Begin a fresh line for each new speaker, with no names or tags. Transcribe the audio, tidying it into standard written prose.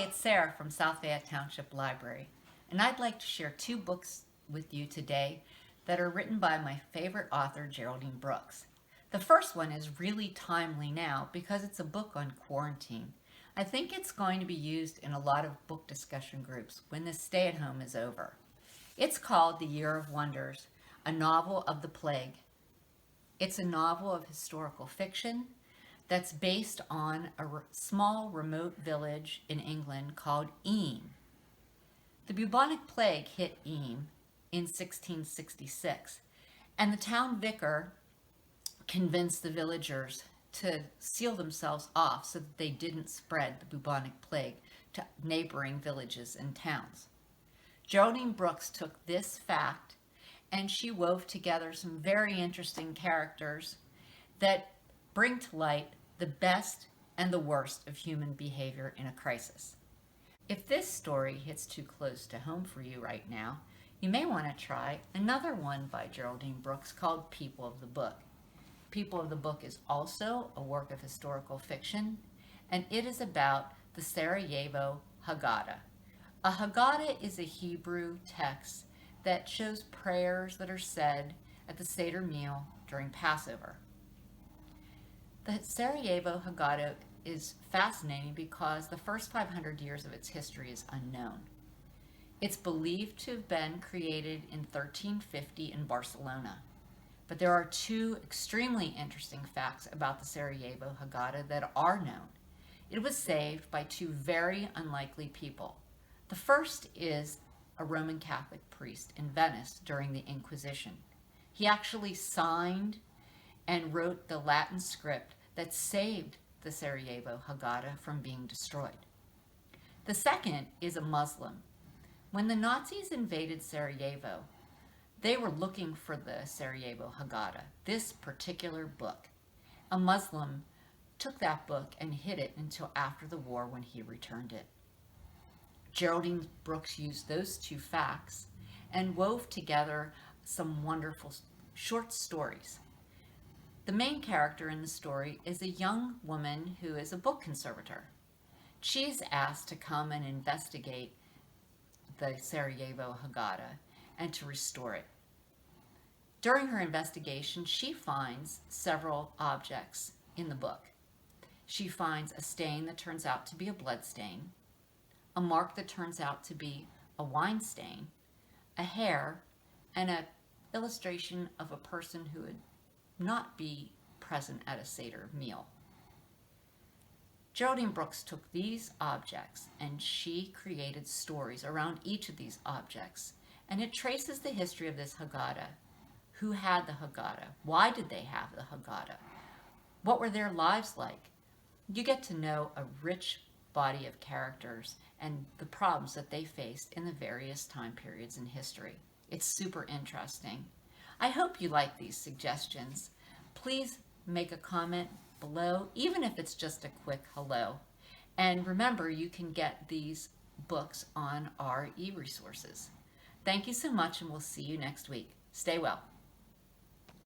it's Sarah from South Fayette Township Library, and I'd like to share two books with you today that are written by my favorite author, Geraldine Brooks. The first one is really timely now because it's a book on quarantine. I think it's going to be used in a lot of book discussion groups when this stay-at-home is over. It's called The Year of Wonders, a novel of the plague. It's a novel of historical fiction that's based on a small remote village in England called Eyam. The bubonic plague hit Eyam in 1666, and the town vicar convinced the villagers to seal themselves off so that they didn't spread the bubonic plague to neighboring villages and towns. Geraldine Brooks took this fact and she wove together some very interesting characters that bring to light the best and the worst of human behavior in a crisis. If this story hits too close to home for you right now, you may want to try another one by Geraldine Brooks called People of the Book. People of the Book is also a work of historical fiction, and it is about the Sarajevo Hagaddah. A Haggadah is a Hebrew text that shows prayers that are said at the Seder meal during Passover. The Sarajevo Hagaddah is fascinating because the first 500 years of its history is unknown. It's believed to have been created in 1350 in Barcelona. But there are two extremely interesting facts about the Sarajevo Hagaddah that are known. It was saved by two very unlikely people. The first is a Roman Catholic priest in Venice during the Inquisition. He actually signed and wrote the Latin script that saved the Sarajevo Hagaddah from being destroyed. The second is a Muslim. When the Nazis invaded Sarajevo, they were looking for the Sarajevo Hagaddah, this particular book. A Muslim took that book and hid it until after the war when he returned it. Geraldine Brooks used those two facts and wove together some wonderful short stories. The main character in the story is a young woman who is a book conservator. She's asked to come and investigate the Sarajevo Hagaddah and to restore it. During her investigation, she finds several objects in the book. She finds a stain that turns out to be a blood stain, a mark that turns out to be a wine stain, a hair, and an illustration of a person who would not be present at a Seder meal. Geraldine Brooks took these objects and she created stories around each of these objects, and it traces the history of this Hagaddah. Who had the Hagaddah? Why did they have the Hagaddah? What were their lives like? You get to know a rich body of characters and the problems that they faced in the various time periods in history. It's super interesting. I hope you like these suggestions. Please make a comment below, even if it's just a quick hello. And remember, you can get these books on our e-resources. Thank you so much, and we'll see you next week. Stay well.